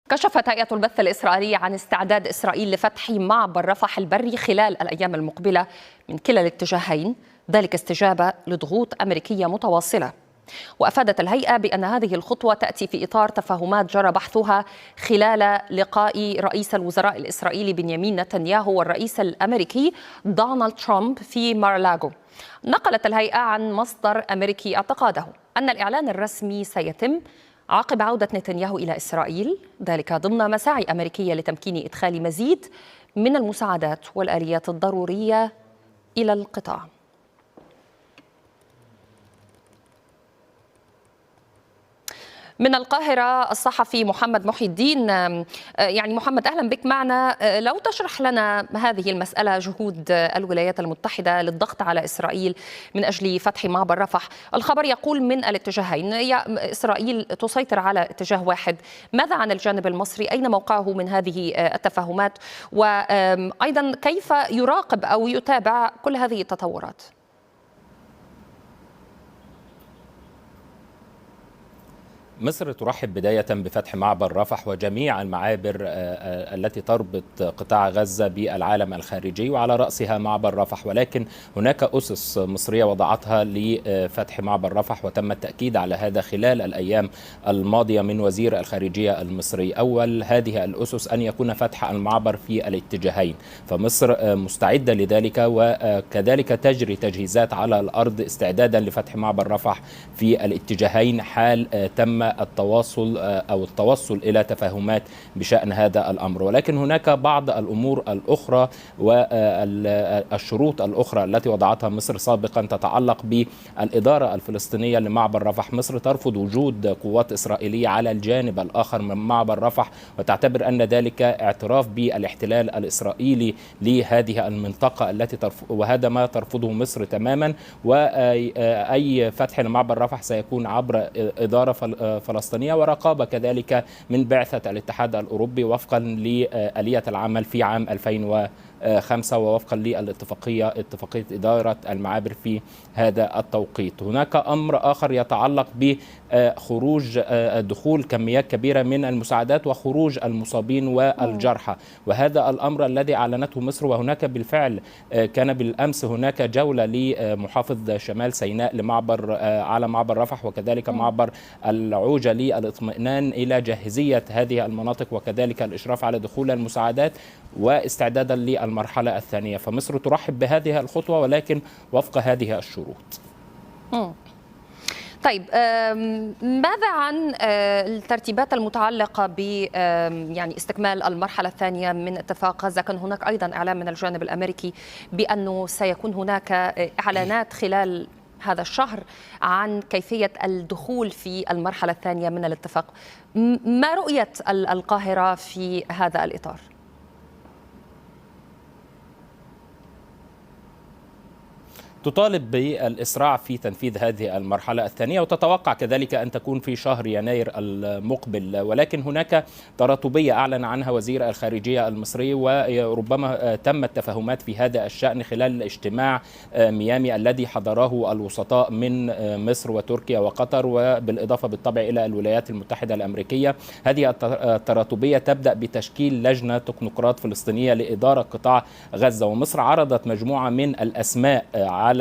كشفت هيئة البث الإسرائيلية عن استعداد إسرائيل لفتح معبر رفح البري خلال الأيام المقبلة من كلا الاتجاهين، ذلك استجابة لضغوط أمريكية متواصلة. وأفادت الهيئة بأن هذه الخطوة تأتي في إطار تفاهمات جرى بحثها خلال لقاء رئيس الوزراء الإسرائيلي بنيامين نتنياهو والرئيس الأمريكي دونالد ترامب في مارلاغو. نقلت الهيئة عن مصدر أمريكي اعتقاده أن الإعلان الرسمي سيتم عقب عودة نتنياهو إلى إسرائيل، ذلك ضمن مساعي أمريكية لتمكين إدخال مزيد من المساعدات والآليات الضرورية إلى القطاع. من القاهرة الصحفي محمد محي الدين. يعني محمد، أهلا بك معنا. لو تشرح لنا هذه المسألة، جهود الولايات المتحدة للضغط على إسرائيل من أجل فتح معبر رفح. الخبر يقول من الاتجاهين، إسرائيل تسيطر على اتجاه واحد. ماذا عن الجانب المصري؟ أين موقعه من هذه التفاهمات؟ وأيضا كيف يراقب أو يتابع كل هذه التطورات؟ مصر ترحب بداية بفتح معبر رفح وجميع المعابر التي تربط قطاع غزة بالعالم الخارجي، وعلى رأسها معبر رفح. ولكن هناك أسس مصرية وضعتها لفتح معبر رفح، وتم التأكيد على هذا خلال الأيام الماضية من وزير الخارجية المصري. أول هذه الأسس أن يكون فتح المعبر في الاتجاهين، فمصر مستعدة لذلك، وكذلك تجري تجهيزات على الأرض استعدادا لفتح معبر رفح في الاتجاهين حال تم التوصل إلى تفاهمات بشأن هذا الأمر. ولكن هناك بعض الأمور الأخرى والشروط الأخرى التي وضعتها مصر سابقا تتعلق بالإدارة الفلسطينية لمعبر رفح. مصر ترفض وجود قوات إسرائيلية على الجانب الآخر من معبر رفح، وتعتبر أن ذلك اعتراف بالاحتلال الإسرائيلي لهذه المنطقة وهذا ما ترفضه مصر تماما. وأي فتح لمعبر رفح سيكون عبر إدارة فلسطينية ورقابة كذلك من بعثة الاتحاد الأوروبي وفقا لآلية العمل في عام 2005 ووفقا للاتفاقية اتفاقية إدارة المعابر في هذا التوقيت. هناك أمر آخر يتعلق بخروج دخول كميات كبيرة من المساعدات وخروج المصابين والجرحى، وهذا الأمر الذي أعلنته مصر. وهناك بالفعل كان بالأمس هناك جولة لمحافظ شمال سيناء على معبر رفح، وكذلك معبر العوجة للاطمئنان إلى جاهزية هذه المناطق وكذلك الإشراف على دخول المساعدات واستعدادا للمرحلة الثانية. فمصر ترحب بهذه الخطوة ولكن وفق هذه الشروط. طيب، ماذا عن الترتيبات المتعلقة ب يعني استكمال المرحلة الثانية من اتفاق غزة؟ كان هناك أيضا إعلان من الجانب الأمريكي بأنه سيكون هناك إعلانات خلال هذا الشهر عن كيفية الدخول في المرحلة الثانية من الاتفاق. ما رؤية القاهرة في هذا الإطار؟ تطالب بالإسراع في تنفيذ هذه المرحلة الثانية، وتتوقع كذلك أن تكون في شهر يناير المقبل. ولكن هناك تراتبية أعلن عنها وزير الخارجية المصري، وربما تمت تفاهمات في هذا الشأن خلال اجتماع ميامي الذي حضره الوسطاء من مصر وتركيا وقطر، وبالإضافة بالطبع إلى الولايات المتحدة الأمريكية. هذه التراتبية تبدأ بتشكيل لجنة تكنوقراط فلسطينية لإدارة قطاع غزة، ومصر عرضت مجموعة من الأسماء على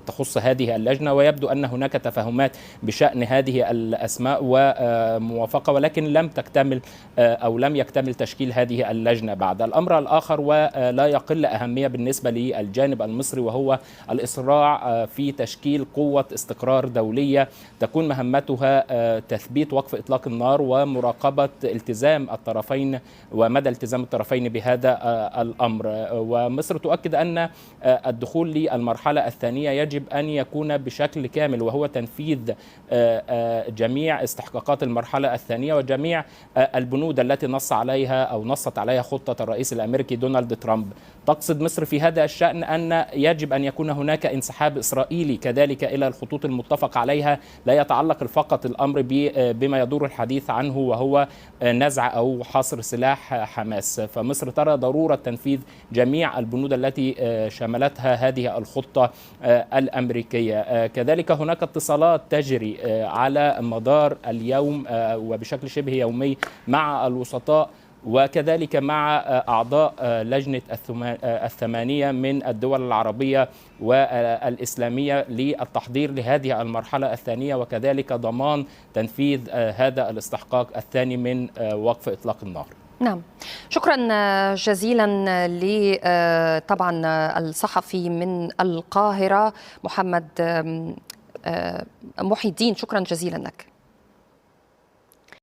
تخص هذه اللجنة، ويبدو أن هناك تفاهمات بشأن هذه الأسماء وموافقة، ولكن لم يكتمل تشكيل هذه اللجنة بعد. الأمر الآخر ولا يقل أهمية بالنسبة للجانب المصري وهو الإسراع في تشكيل قوة استقرار دولية تكون مهمتها تثبيت وقف إطلاق النار ومراقبة التزام الطرفين ومدى التزام الطرفين بهذا الأمر. ومصر تؤكد أن الدخول للمرحلة الثانية يجب أن يكون بشكل كامل، وهو تنفيذ جميع استحقاقات المرحلة الثانية وجميع البنود التي نصت عليها خطة الرئيس الأمريكي دونالد ترامب. تقصد مصر في هذا الشأن أن يجب أن يكون هناك انسحاب إسرائيلي كذلك إلى الخطوط المتفق عليها، لا يتعلق فقط الأمر بما يدور الحديث عنه وهو نزع أو حصر سلاح حماس. فمصر ترى ضرورة تنفيذ جميع البنود التي شملتها هذه الخطة الشرطة الأمريكية. كذلك هناك اتصالات تجري على مدار اليوم وبشكل شبه يومي مع الوسطاء وكذلك مع أعضاء لجنة الثمانية من الدول العربية والإسلامية للتحضير لهذه المرحلة الثانية وكذلك ضمان تنفيذ هذا الاستحقاق الثاني من وقف إطلاق النار. نعم، شكرا جزيلا طبعا الصحفي من القاهرة محمد محي الدين، شكرا جزيلا لك.